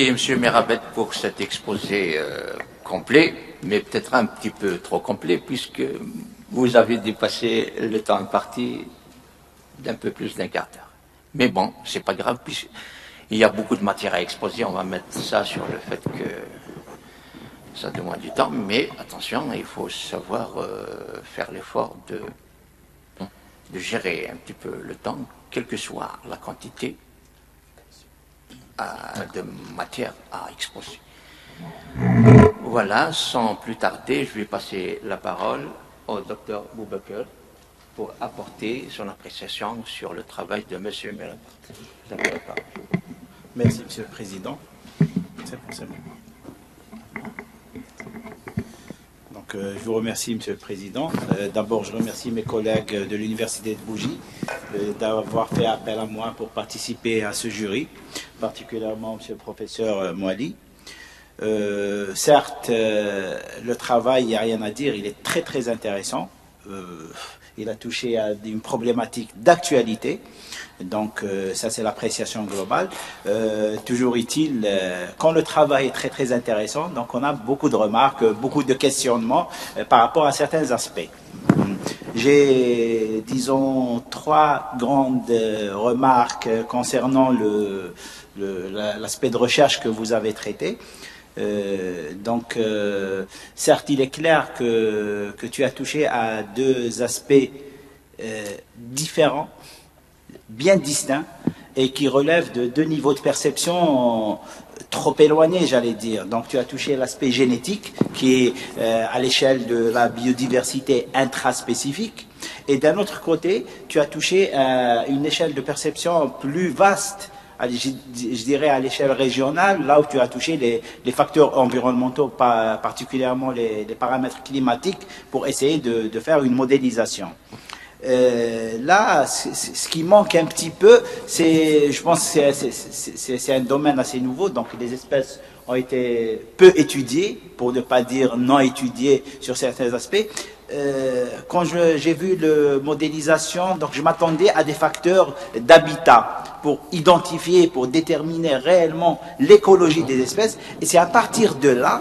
Et M. Merabet pour cet exposé complet, mais peut-être un petit peu trop complet, puisque vous avez dépassé le temps imparti d'un peu plus d'un quart d'heure. Mais bon, c'est pas grave, puisqu'il y a beaucoup de matière à exposer, on va mettre ça sur le fait que ça demande du temps, mais attention, il faut savoir faire l'effort de gérer un petit peu le temps, quelle que soit la quantité de matière à exposer. Voilà, sans plus tarder, je vais passer la parole au docteur Boubaker pour apporter son appréciation sur le travail de M. Merabet. Vous avez la parole. Merci, Monsieur le Président. C'est bon. Donc, je vous remercie, Monsieur le Président. D'abord, je remercie mes collègues de l'Université de Bougie d'avoir fait appel à moi pour participer à ce jury, particulièrement Monsieur le professeur Moali. Certes, le travail, il n'y a rien à dire, il est très très intéressant. Il a touché à une problématique d'actualité. Donc, ça, c'est l'appréciation globale. Toujours est-il, quand le travail est très, très intéressant, donc on a beaucoup de remarques, beaucoup de questionnements par rapport à certains aspects. J'ai, disons, trois grandes remarques concernant l'aspect de recherche que vous avez traité. Certes, il est clair que tu as touché à deux aspects différents, bien distincts, et qui relèvent de deux niveaux de perception trop éloignés, j'allais dire. Donc, tu as touché l'aspect génétique, qui est à l'échelle de la biodiversité intraspécifique, et d'un autre côté, tu as touché à une échelle de perception plus vaste, je dirais à l'échelle régionale, là où tu as touché les facteurs environnementaux, particulièrement les paramètres climatiques, pour essayer de faire une modélisation. Là, ce qui manque un petit peu, je pense que c'est un domaine assez nouveau, donc les espèces ont été peu étudiées, pour ne pas dire non étudiées sur certains aspects. Quand j'ai vu la modélisation, donc je m'attendais à des facteurs d'habitat pour identifier, pour déterminer réellement l'écologie des espèces, et c'est à partir de là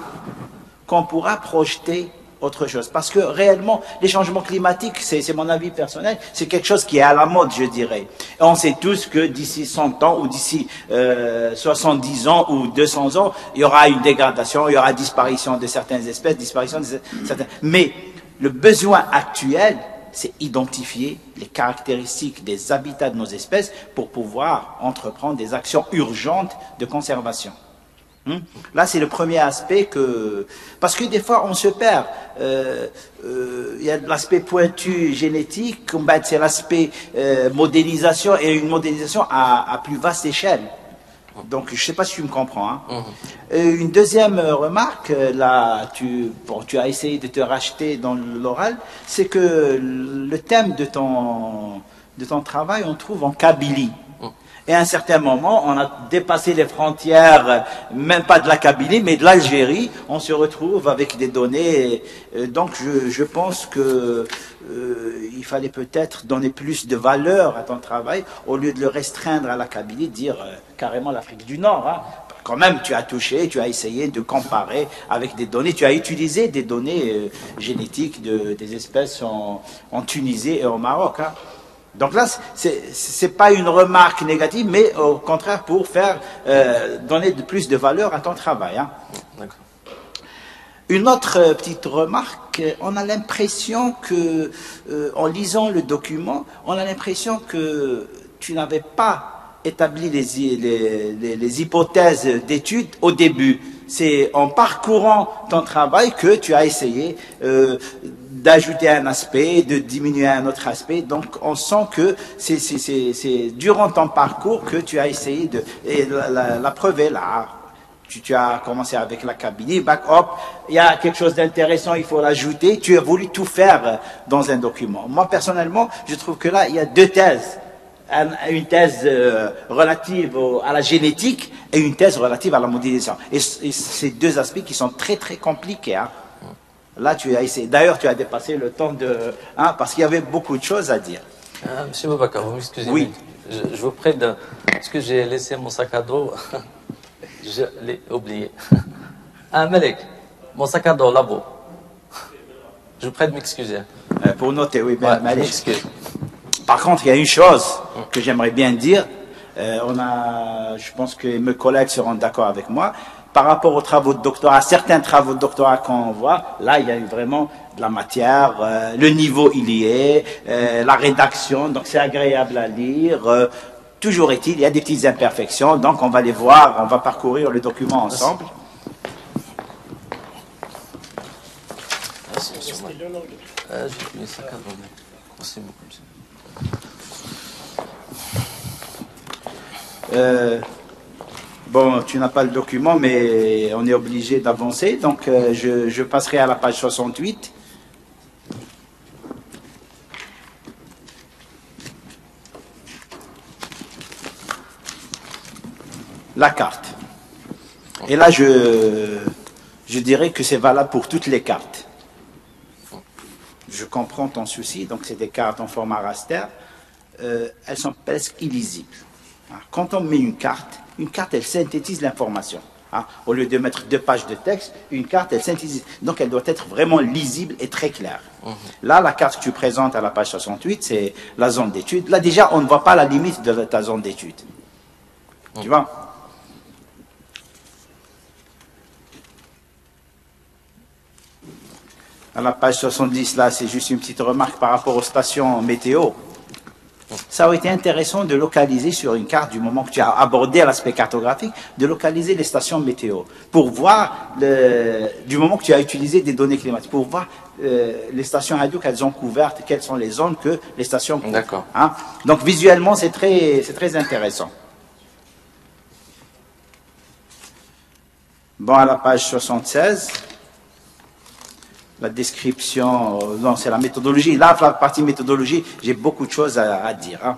qu'on pourra projeter autre chose. Parce que réellement, les changements climatiques, c'est mon avis personnel, c'est quelque chose qui est à la mode, je dirais. Et on sait tous que d'ici 100 ans, ou d'ici 70 ans, ou 200 ans, il y aura une dégradation, il y aura disparition de certaines espèces, disparition de certaines... Mais le besoin actuel, c'est identifier les caractéristiques des habitats de nos espèces pour pouvoir entreprendre des actions urgentes de conservation. Là, c'est le premier aspect parce que des fois, on se perd. Il y a l'aspect pointu génétique, c'est l'aspect modélisation, et une modélisation à plus vaste échelle. Donc, je ne sais pas si tu me comprends. Hein. Une deuxième remarque, là, tu as essayé de te racheter dans l'oral, c'est que le thème de ton travail, on trouve en Kabylie. Et à un certain moment, on a dépassé les frontières, même pas de la Kabylie, mais de l'Algérie. On se retrouve avec des données. Donc, je pense que il fallait peut-être donner plus de valeur à ton travail, au lieu de le restreindre à la Kabylie, dire carrément l'Afrique du Nord. Hein. Quand même, tu as touché, tu as essayé de comparer avec des données. Tu as utilisé des données génétiques des espèces en Tunisie et au Maroc. Hein. Donc là, c'est pas une remarque négative, mais au contraire pour faire donner plus de valeur à ton travail. Hein. Une autre petite remarque, on a l'impression que, en lisant le document, on a l'impression que tu n'avais pas établi les hypothèses d'études au début. C'est en parcourant ton travail que tu as essayé d'ajouter un aspect, de diminuer un autre aspect. Donc, on sent que c'est durant ton parcours que tu as essayé et la preuve est là. Tu as commencé avec la Kabylie, hop, il y a quelque chose d'intéressant, il faut l'ajouter. Tu as voulu tout faire dans un document. Moi, personnellement, je trouve que là, il y a deux thèses. Une thèse relative à la génétique et une thèse relative à la modélisation. Et c'est deux aspects qui sont très, très compliqués. Hein. Là, tu as essayé. D'ailleurs, tu as dépassé le temps parce qu'il y avait beaucoup de choses à dire. Monsieur Boubacar, vous m'excusez. Oui. Je vous prie parce que j'ai laissé mon sac à dos. je l'ai oublié. Ah, Malek, mon sac à dos là-bas. Je vous prie de m'excuser. Pour noter, oui, Ouais, mais allez. je m'excuse. Par contre, il y a une chose que j'aimerais bien dire. Je pense que mes collègues seront d'accord avec moi. Par rapport aux travaux de doctorat, certains travaux de doctorat qu'on voit, là, il y a eu vraiment de la matière, le niveau il y est, la rédaction, donc c'est agréable à lire. Toujours est-il, il y a des petites imperfections, donc on va les voir, on va parcourir le document ensemble. J'ai mis ça quand même. C'est beaucoup comme ça. Bon, tu n'as pas le document, mais on est obligé d'avancer. Donc, je passerai à la page 68. La carte. Et là, je dirais que c'est valable pour toutes les cartes. Je comprends ton souci. Donc, c'est des cartes en format raster. Elles sont presque illisibles. Quand on met une carte, elle synthétise l'information. Au lieu de mettre 2 pages de texte, une carte, elle synthétise. Donc, elle doit être vraiment lisible et très claire. Là, la carte que tu présentes à la page 68, c'est la zone d'étude. Là, déjà, on ne voit pas la limite de ta zone d'étude. Tu vois? À la page 70, là, c'est juste une petite remarque par rapport aux stations météo. Ça aurait été intéressant de localiser sur une carte, du moment que tu as abordé l'aspect cartographique, de localiser les stations météo, pour voir, du moment que tu as utilisé des données climatiques, pour voir les stations Hadouk, elles ont couvertes, quelles sont les zones que les stations couvrent. D'accord. Donc visuellement, c'est très intéressant. Bon, à la page 76... la description, non, c'est la méthodologie. Là, la partie méthodologie, j'ai beaucoup de choses à dire.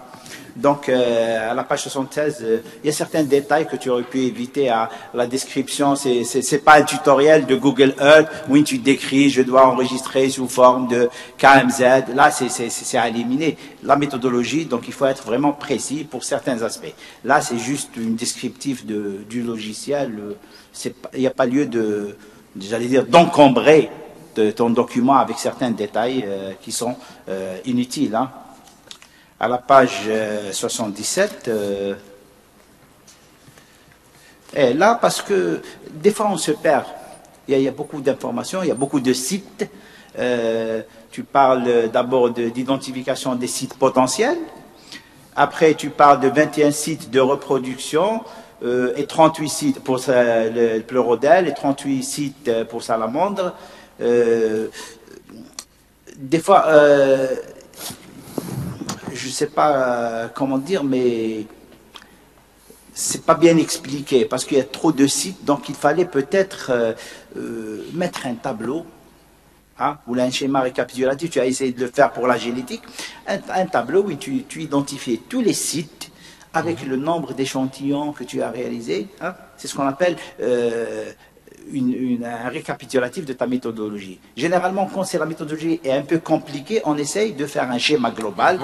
Donc, à la page 76, il y a certains détails que tu aurais pu éviter à la description. C'est pas un tutoriel de Google Earth où tu décris, je dois enregistrer sous forme de KMZ. Là, c'est à éliminer. La méthodologie, donc il faut être vraiment précis pour certains aspects. Là, c'est juste une descriptive du logiciel. Il n'y a pas lieu d'encombrer ton document avec certains détails qui sont inutiles. À la page 77, et là, parce que des fois on se perd, il y a beaucoup d'informations, il y a beaucoup de sites. Tu parles d'abord d'identification des sites potentiels, après tu parles de 21 sites de reproduction, et 38 sites pour le pleurodèle, et 38 sites pour salamandre. Des fois, je ne sais pas comment dire, mais c'est pas bien expliqué parce qu'il y a trop de sites, donc il fallait peut-être mettre un tableau, ou un schéma récapitulatif. Tu as essayé de le faire pour la génétique, un tableau où tu identifies tous les sites avec le nombre d'échantillons que tu as réalisés. C'est ce qu'on appelle un récapitulatif de ta méthodologie. Généralement, quand la méthodologie est un peu compliquée, on essaye de faire un schéma global,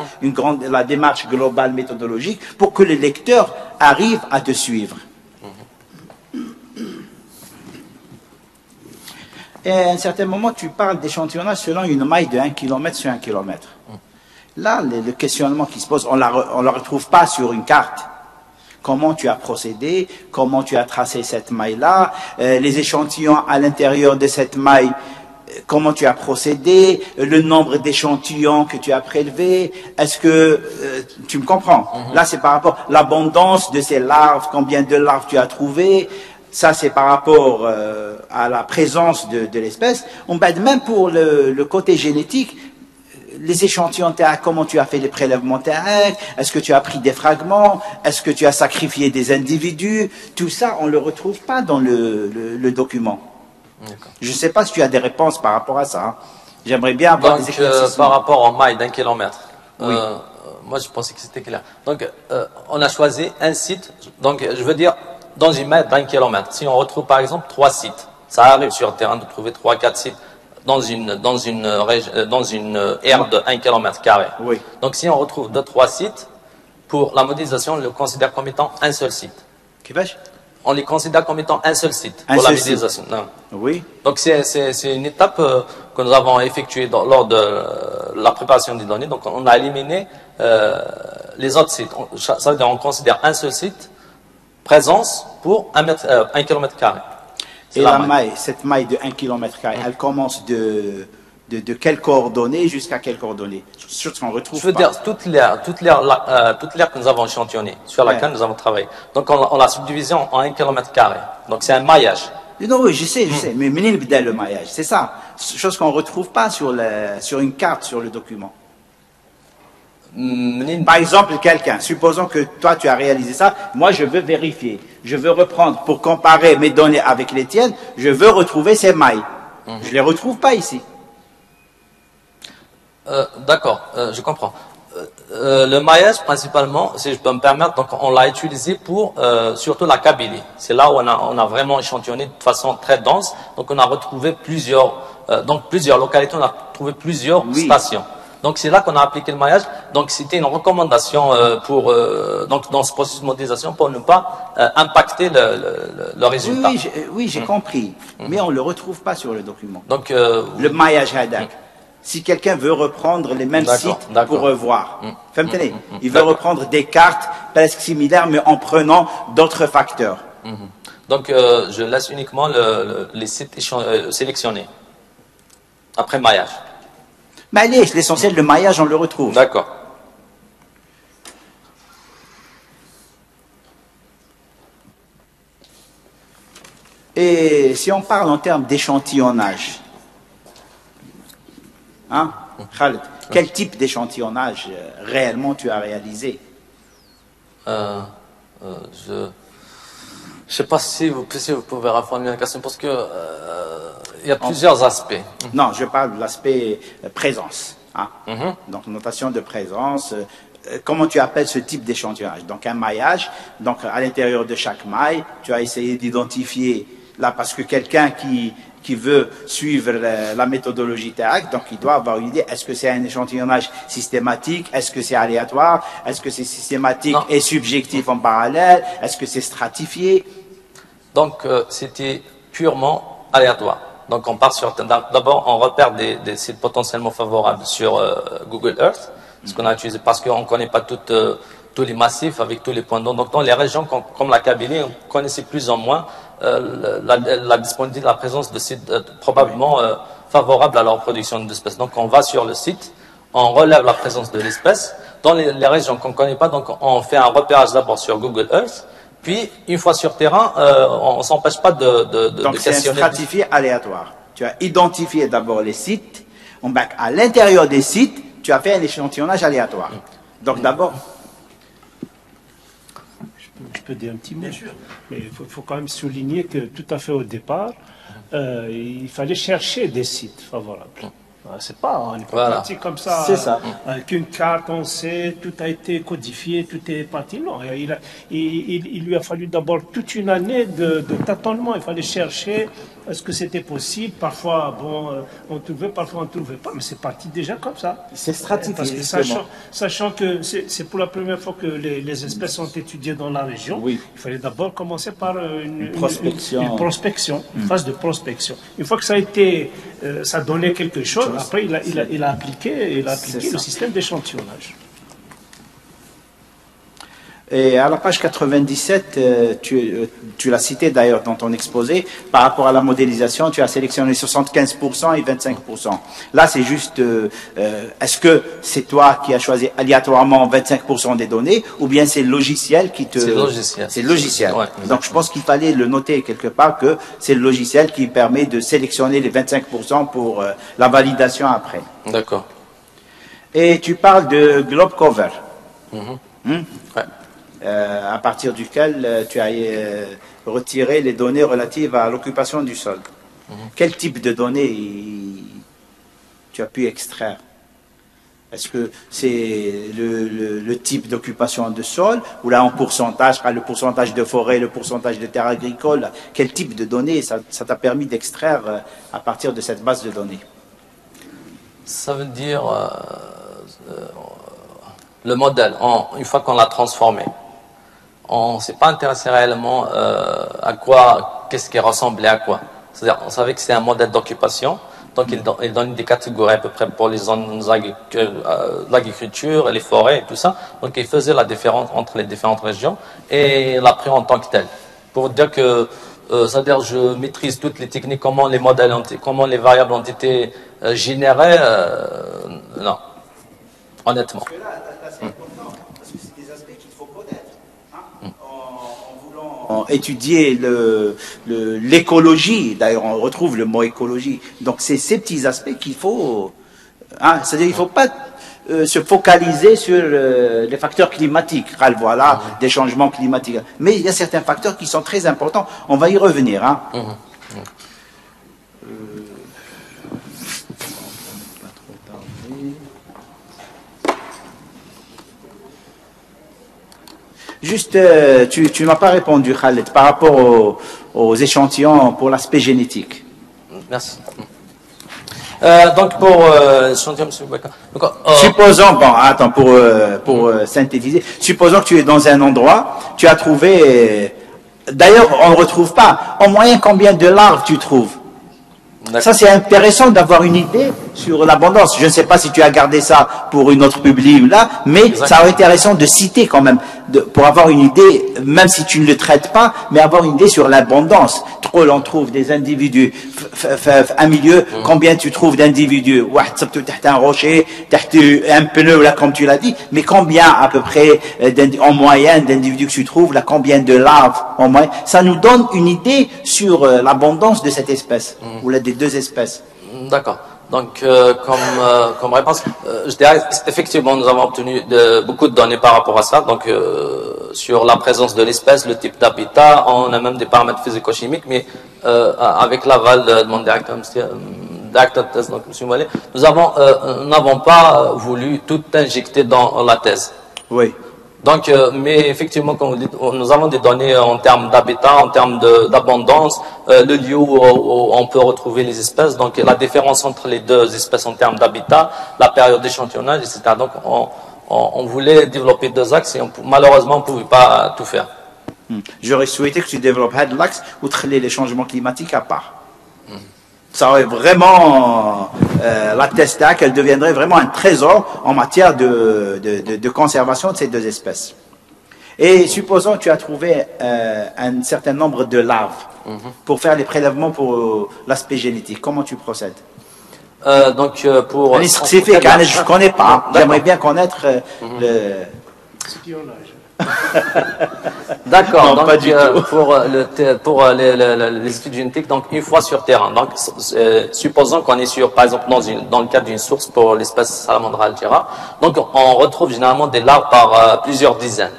la démarche globale méthodologique, pour que le lecteur arrive à te suivre. Et à un certain moment, tu parles d'échantillonnage selon une maille de 1 km sur 1 km. Là, le questionnement qui se pose, on ne le retrouve pas sur une carte. Comment tu as procédé, comment tu as tracé cette maille-là, les échantillons à l'intérieur de cette maille, comment tu as procédé, le nombre d'échantillons que tu as prélevés, est-ce que tu me comprends? Là, c'est par rapport à l'abondance de ces larves, combien de larves tu as trouvé, ça c'est par rapport à la présence de l'espèce. Même pour le côté génétique, les échantillons terrestres, comment tu as fait les prélèvements terrestres, est-ce que tu as pris des fragments, est-ce que tu as sacrifié des individus, tout ça, on ne le retrouve pas dans le document. Je ne sais pas si tu as des réponses par rapport à ça. J'aimerais bien avoir des éclaircissements. Par rapport aux mailles d'1 kilomètre, oui. Moi je pensais que c'était clair. Donc, on a choisi un site, donc je veux dire, dans une maille d'1 kilomètre. Si on retrouve par exemple 3 sites, ça arrive sur le terrain de trouver 3-4 sites. Dans une aire de 1 km². Oui. Donc si on retrouve 2-3 sites, pour la modélisation, on le considère comme étant un seul site. on les considère comme étant un seul site Un pour la seul site. modélisation. Non. Oui. Donc c'est une étape que nous avons effectuée lors de la préparation des données. Donc on a éliminé les autres sites. Ça veut dire qu'on considère un seul site, présence pour 1 km carré. Et la maille, cette maille de 1 km, elle commence de quelles coordonnées jusqu'à quelles coordonnées? Sur ce qu'on retrouve. Je veux dire, toute l'aire que nous avons échantillonnée, sur laquelle nous avons travaillé. Donc, on l'a subdivisé en 1 km carré. Donc, c'est un maillage. Non, oui, je sais. Mais menez le maillage, c'est ça. Chose qu'on ne retrouve pas sur une carte, sur le document. Par exemple, quelqu'un, supposons que toi tu as réalisé ça, moi je veux vérifier, je veux reprendre pour comparer mes données avec les tiennes, je veux retrouver ces mailles. Je ne les retrouve pas ici. D'accord, je comprends. Le maillage, principalement, si je peux me permettre, donc on l'a utilisé pour surtout la Kabylie. C'est là où on a vraiment échantillonné de façon très dense. Donc on a retrouvé plusieurs localités, on a trouvé plusieurs stations. Donc c'est là qu'on a appliqué le maillage. Donc c'était une recommandation donc dans ce processus de modélisation pour ne pas impacter le résultat. Oui, j'ai compris. Mais on ne le retrouve pas sur le document. Donc le maillage Hadak. Si quelqu'un veut reprendre les mêmes sites pour revoir, il veut reprendre des cartes presque similaires, mais en prenant d'autres facteurs. Donc je laisse uniquement les sites sélectionnés après maillage. Mais l'essentiel, le maillage, on le retrouve. D'accord. Et si on parle en termes d'échantillonnage, hein, Khaled, quel type d'échantillonnage réellement tu as réalisé? Je sais pas si vous pouvez reformuler la question parce que il y a plusieurs aspects. Non, je parle de l'aspect présence. Hein. Donc, notation de présence. Comment tu appelles ce type d'échantillonnage? Donc, un maillage. Donc, à l'intérieur de chaque maille, tu as essayé d'identifier, là, parce que quelqu'un qui veut suivre la méthodologie TEAC, donc il doit avoir une idée, est-ce que c'est un échantillonnage systématique, est-ce que c'est aléatoire, est-ce que c'est systématique et subjectif en parallèle, est-ce que c'est stratifié? Donc, c'était purement aléatoire. Donc on part d'abord on repère des sites potentiellement favorables sur Google Earth, ce qu'on a utilisé parce qu'on ne connaît pas tous les massifs avec tous les points d'eau. Donc dans les régions comme la Kabylie, on connaissait plus ou moins la disponibilité, la présence de sites probablement favorables à la reproduction d'espèces. Donc on va sur le site, on relève la présence de l'espèce. Dans les régions qu'on ne connaît pas, donc on fait un repérage d'abord sur Google Earth. Puis, une fois sur terrain, on ne s'empêche pas de donc, c'est questionner. stratifié aléatoire. Tu as identifié d'abord les sites. À l'intérieur des sites, tu as fait un échantillonnage aléatoire. Donc, d'abord... Je peux dire un petit mot. Mais il faut quand même souligner que tout à fait au départ, il fallait chercher des sites favorables. C'est pas une pratique comme ça. C'est ça. Avec une carte, on sait, tout a été codifié, tout est parti. Non, il lui a fallu d'abord toute une année de tâtonnement. Il fallait chercher est-ce que c'était possible. Parfois, bon, on trouvait, parfois on ne trouvait pas, mais c'est parti déjà comme ça. C'est stratifié. Parce que sachant que c'est pour la première fois que les espèces sont étudiées dans la région, il fallait d'abord commencer par une prospection, une phase de prospection. Une fois que ça a été, ça donnait quelque chose, après il a appliqué le système d'échantillonnage. Et à la page 97, tu l'as cité d'ailleurs dans ton exposé, par rapport à la modélisation, tu as sélectionné 75% et 25%. Là, c'est juste, est-ce que c'est toi qui as choisi aléatoirement 25% des données, ou bien c'est le logiciel qui te... C'est le logiciel. C'est le logiciel. Ouais, donc je pense qu'il fallait le noter quelque part que c'est le logiciel qui permet de sélectionner les 25% pour la validation après. D'accord. Et tu parles de Globe Cover. Ouais. À partir duquel tu as retiré les données relatives à l'occupation du sol. Quel type de données tu as pu extraire? Est-ce que c'est le type d'occupation de sol, ou là en pourcentage, le pourcentage de forêt, le pourcentage de terres agricoles? Quel type de données ça t'a permis d'extraire à partir de cette base de données? Ça veut dire le modèle, une fois qu'on l'a transformé. on s'est pas intéressé réellement à quoi, qu'est-ce qui ressemblait à quoi. C'est-à-dire, on savait que c'est un modèle d'occupation, donc il donne des catégories à peu près pour les zones l'agriculture, les forêts et tout ça. Donc il faisait la différence entre les différentes régions et l'a pris en tant que tel. Pour dire que, c'est-à-dire, je maîtrise toutes les techniques, comment les modèles, comment les variables ont été générées, non, honnêtement. Parce que là, c'est important, parce que c'est des aspects qu'il faut connaître. Hein, en voulant étudier l'écologie, d'ailleurs on retrouve le mot écologie, donc c'est ces petits aspects qu'il faut, hein, c'est-à-dire il ne faut pas se focaliser sur les facteurs climatiques, voilà, des changements climatiques, mais il y a certains facteurs qui sont très importants, on va y revenir. Hein. Juste, tu ne m'as pas répondu, Khaled, par rapport aux échantillons pour l'aspect génétique. Merci. Donc, pour l'échantillon, M. Boubacar. Supposons, bon, attends, pour synthétiser, supposons que tu es dans un endroit, tu as trouvé, d'ailleurs, on ne retrouve pas, en moyenne, combien de larves tu trouves? Ça, c'est intéressant d'avoir une idée sur l'abondance. Je ne sais pas si tu as gardé ça pour une autre publi ou là, mais ça aurait été intéressant de citer quand même, pour avoir une idée, même si tu ne le traites pas, mais avoir une idée sur l'abondance. Trop, on trouve des individus, un milieu, combien tu trouves d'individus? Un rocher, un pneu, là, comme tu l'as dit, mais combien à peu près, en moyenne, d'individus que tu trouves, là, combien de larves en moyenne? Ça nous donne une idée sur l'abondance de cette espèce, ou là, des deux espèces. D'accord. Donc, comme réponse, je dirais, effectivement, nous avons obtenu beaucoup de données par rapport à ça. Donc, sur la présence de l'espèce, le type d'habitat, on a même des paramètres physico-chimiques, mais avec l'aval de mon directeur de thèse, donc M. Moualé, nous n'avons pas voulu tout injecter dans la thèse. Oui. Donc, mais effectivement, comme vous dites, nous avons des données en termes d'habitat, en termes d'abondance, le lieu où on peut retrouver les espèces, donc la différence entre les deux espèces en termes d'habitat, la période d'échantillonnage, etc. Donc, on voulait développer deux axes et malheureusement, on ne pouvait pas tout faire. J'aurais souhaité que tu développes l'axe ou les changements climatiques à part. Ça aurait vraiment, la TESTAC, elle deviendrait vraiment un trésor en matière de conservation de ces deux espèces. Et supposons que tu as trouvé un certain nombre de larves pour faire les prélèvements pour l'aspect génétique. Comment tu procèdes? Donc, pour... spécifique, je ne connais pas. J'aimerais bien connaître le... D'accord, donc pour les études génétiques, donc une fois sur terrain, donc supposons qu'on est sur, par exemple, dans le cadre d'une source pour l'espèce Salamandra altera, donc on retrouve généralement des larves par plusieurs dizaines.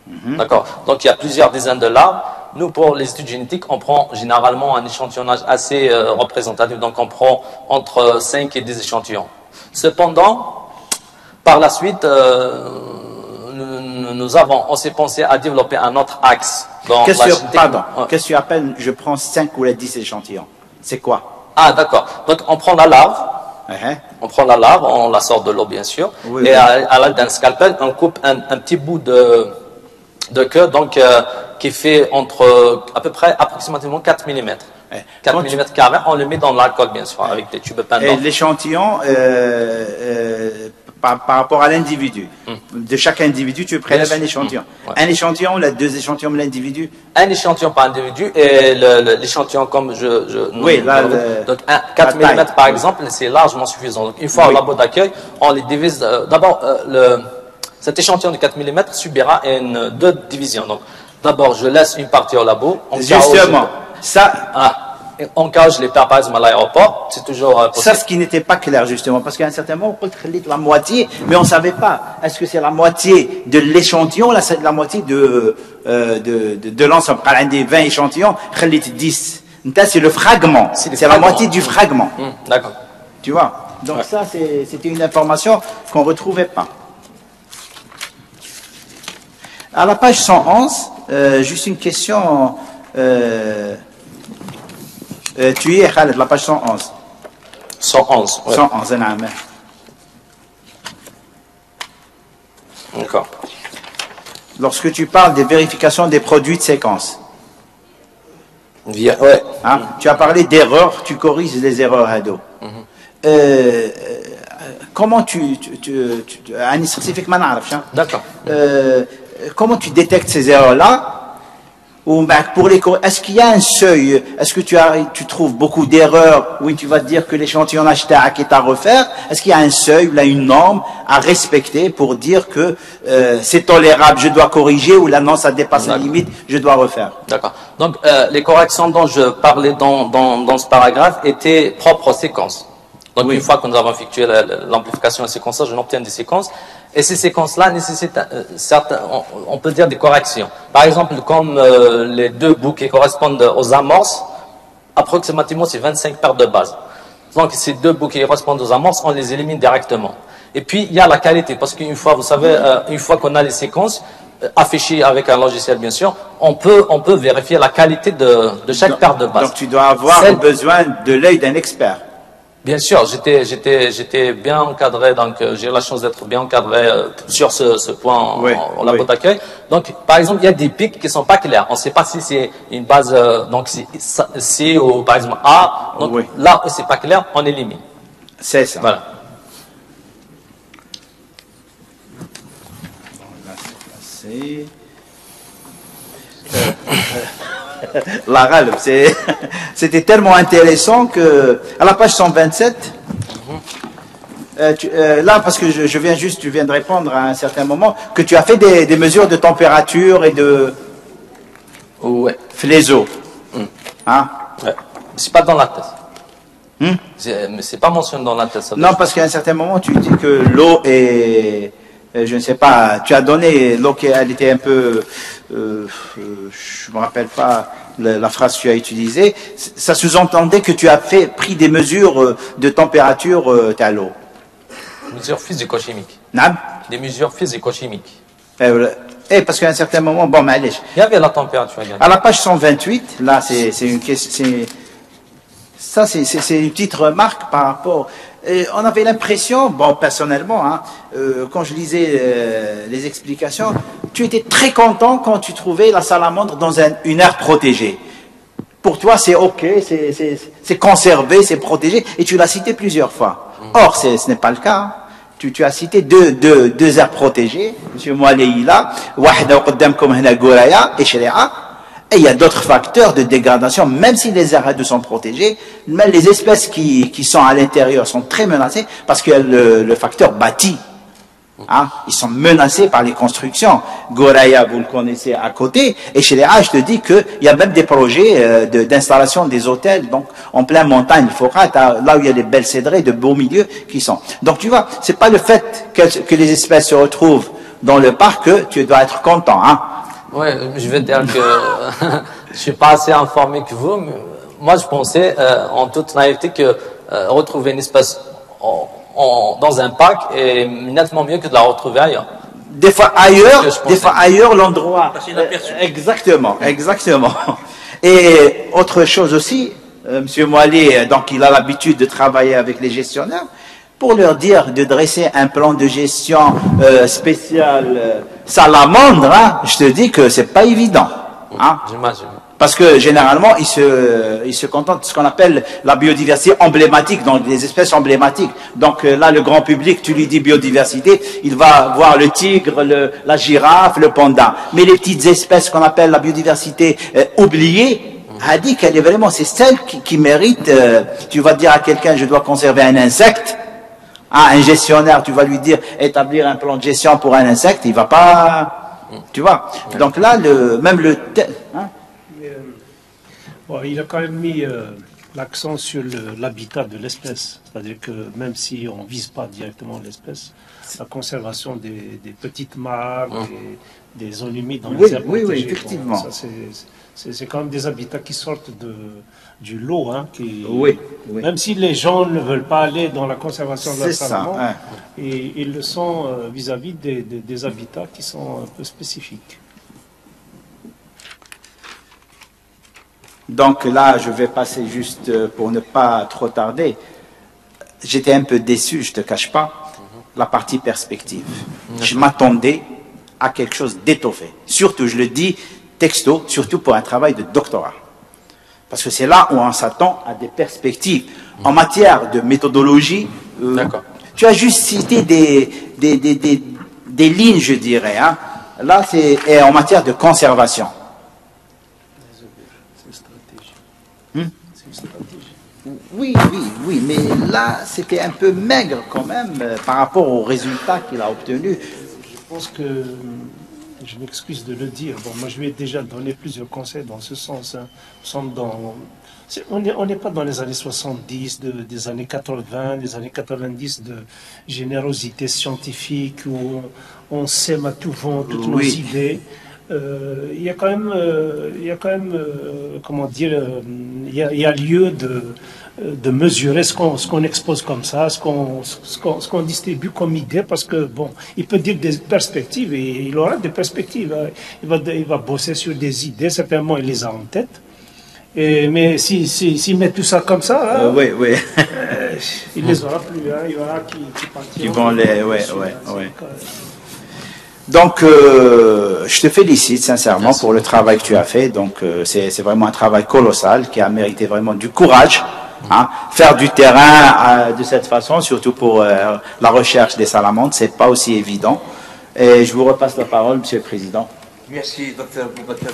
D'accord, donc il y a plusieurs dizaines de larves. Nous, pour les études génétiques, on prend généralement un échantillonnage assez représentatif, donc on prend entre 5 et 10 échantillons. Cependant, par la suite, on s'est pensé à développer un autre axe dans la génétique. Pardon, qu'est-ce que tu appelles, je prends 5 ou 10 échantillons? C'est quoi? Ah, d'accord. Donc, on prend la larve, on la sort de l'eau, bien sûr, et à l'aide d'un scalpel, on coupe un petit bout de queue, donc, qui fait à peu près, approximativement 4 mm. 4 mm carrés, on le met dans l'alcool, bien sûr, avec des tubes peints. Et l'échantillon, par rapport à l'individu, de chaque individu, tu prélèves un échantillon. Un échantillon, là, 2 échantillons de l'individu? Un échantillon par individu, et l'échantillon, comme donc 4 mm par exemple, c'est largement suffisant. Donc, une fois au labo d'accueil, on les divise. D'abord, cet échantillon de 4 mm subira deux divisions. Donc, d'abord, je laisse une partie au labo. Justement, ça... En cas où je les perds par exemple à l'aéroport, c'est toujours possible. Ça, ce qui n'était pas clair justement, parce qu'à un certain moment, on peut la moitié, mais on ne savait pas. Est-ce que c'est la moitié de l'échantillon, là, c'est la moitié de l'ensemble. Par un des 20 échantillons, 10. C'est le fragment. C'est la moitié du fragment. D'accord. Tu vois? Donc ça, c'était une information qu'on ne retrouvait pas. À la page 111, juste une question... tu es Khaled, la page 111. 111, oui. 111, d'accord. lorsque tu parles des vérifications des produits de séquence, ouais. Hein, tu as parlé d'erreurs, tu corriges les erreurs Hado. Comment D'accord. Comment tu détectes ces erreurs-là? Ou pour les, est-ce qu'il y a un seuil? Est-ce que tu trouves beaucoup d'erreurs? Oui, tu vas te dire que l'échantillon acheté est à refaire. Est-ce qu'il y a un seuil, là, une norme à respecter pour dire que c'est tolérable, je dois corriger, ou là non, ça dépasse la limite, je dois refaire? D'accord. Donc les corrections dont je parlais dans ce paragraphe étaient propres aux séquences. Donc une fois que nous avons effectué l'amplification et le séquençage, on obtient des séquences. Et ces séquences-là nécessitent certains, on peut dire des corrections. Par exemple, comme les deux bouts qui correspondent aux amorces, approximativement c'est 25 paires de bases. Donc ces deux bouts qui correspondent aux amorces, on les élimine directement. Et puis il y a la qualité, parce qu'une fois, vous savez, une fois qu'on a les séquences affichées avec un logiciel bien sûr, on peut vérifier la qualité de chaque paire de bases. Donc tu dois avoir besoin de l'œil d'un expert. Bien sûr, j'étais bien encadré, donc j'ai eu la chance d'être bien encadré sur ce point en labo d'accueil. Donc, par exemple, il y a des pics qui sont pas clairs. On ne sait pas si c'est une base, donc C ou par exemple A. Donc là où c'est pas clair, on élimine. C'est ça. Voilà. Là, la râle, c'était tellement intéressant que à la page 127, là parce que tu viens de répondre à un certain moment que tu as fait des mesures de température et de flaiseau. Hein? Ouais. C'est pas dans la thèse. Mais c'est pas mentionné dans la thèse. Non, parce qu'à un certain moment tu dis que l'eau est, je ne sais pas, tu as donné l'eau qui elle était un peu, je me rappelle pas la phrase que tu as utilisée, ça sous-entendait que tu as pris des mesures de température à l'eau. Mesures physico-chimiques. Non? Des mesures physico-chimiques. Parce qu'à un certain moment, bon, mais allez. Il y avait la température également. À la page 128, là, c'est une question, ça, c'est une petite remarque par rapport. On avait l'impression, bon, personnellement, hein, quand je lisais les explications, tu étais très content quand tu trouvais la salamandre dans une aire protégée. Pour toi, c'est OK, c'est conservé, c'est protégé, et tu l'as cité plusieurs fois. Or, ce n'est pas le cas. Hein. Tu as cité deux aires protégées, M. Moualeïla, Wahda Qaddamkum Hna Gouraya et Shari'a. Et il y a d'autres facteurs de dégradation, même si les aires sont protégées, même les espèces qui sont à l'intérieur sont très menacées parce que le facteur bâti, hein, ils sont menacés par les constructions. Gouraya, vous le connaissez à côté, et chez les je te dis qu'il y a même des projets d'installation des hôtels, donc en plein montagne, là où il y a des belles cédrées de beaux milieux qui sont. Donc tu vois, c'est pas le fait que les espèces se retrouvent dans le parc que tu dois être content, hein. Oui, je vais te dire que je suis pas assez informé que vous, mais moi je pensais en toute naïveté que retrouver une espèce dans un parc est nettement mieux que de la retrouver ailleurs. Des fois ailleurs, l'endroit. Exactement. Et autre chose aussi, M. Moali, donc il a l'habitude de travailler avec les gestionnaires, pour leur dire de dresser un plan de gestion spécial salamandre, hein, je te dis que c'est pas évident. Hein. J'imagine. Parce que généralement, ils se contentent de ce qu'on appelle la biodiversité emblématique, donc des espèces emblématiques. Donc là, le grand public, tu lui dis biodiversité, il va voir le tigre, la girafe, le panda. Mais les petites espèces qu'on appelle la biodiversité oubliée, a dit qu'elle est vraiment, c'est celle qui mérite, tu vas dire à quelqu'un, je dois conserver un insecte, un gestionnaire, tu vas lui dire, établir un plan de gestion pour un insecte, il va pas, tu vois. Donc là, bon, il a quand même mis l'accent sur l'habitat de l'espèce. C'est-à-dire que même si on ne vise pas directement l'espèce, la conservation des petites mares, des zones humides dans les aires protégées. Oui, effectivement. Bon, c'est quand même des habitats qui sortent du lot. Hein, même si les gens ne veulent pas aller dans la conservation de la salamandre, et ils le sont vis-à-vis des habitats qui sont un peu spécifiques. Donc là, je vais passer juste pour ne pas trop tarder. J'étais un peu déçu, je ne te cache pas, la partie perspective. Je m'attendais à quelque chose d'étoffé. Surtout, je le dis texto, surtout pour un travail de doctorat. Parce que c'est là où on s'attend à des perspectives. En matière de méthodologie, tu as juste cité des lignes, je dirais. Hein. Là, c'est en matière de conservation. Oui, mais là, c'était un peu maigre quand même par rapport aux résultats qu'il a obtenus. Je pense que, je m'excuse de le dire, bon, moi je lui ai déjà donné plusieurs conseils dans ce sens. Hein. On n'est pas dans les années 70, des années 80, des années 90 de générosité scientifique où on sème à tout vent toutes nos idées. Il y a quand même, comment dire, il y a lieu de mesurer ce qu'on expose comme ça, ce qu'on distribue comme idée, parce que bon, il peut dire des perspectives et il aura des perspectives. Hein. Il va bosser sur des idées, certainement il les a en tête. Mais s'il met tout ça comme ça, oui. Il les aura plus. Hein. Il y aura qui partiront. Qui vont les, Donc, je te félicite sincèrement pour le travail que tu as fait. Donc, c'est vraiment un travail colossal qui a mérité vraiment du courage. Hein. Faire du terrain de cette façon, surtout pour la recherche des salamandres, c'est pas aussi évident. Et je vous repasse la parole, Monsieur le Président. Merci, docteur Boubacar.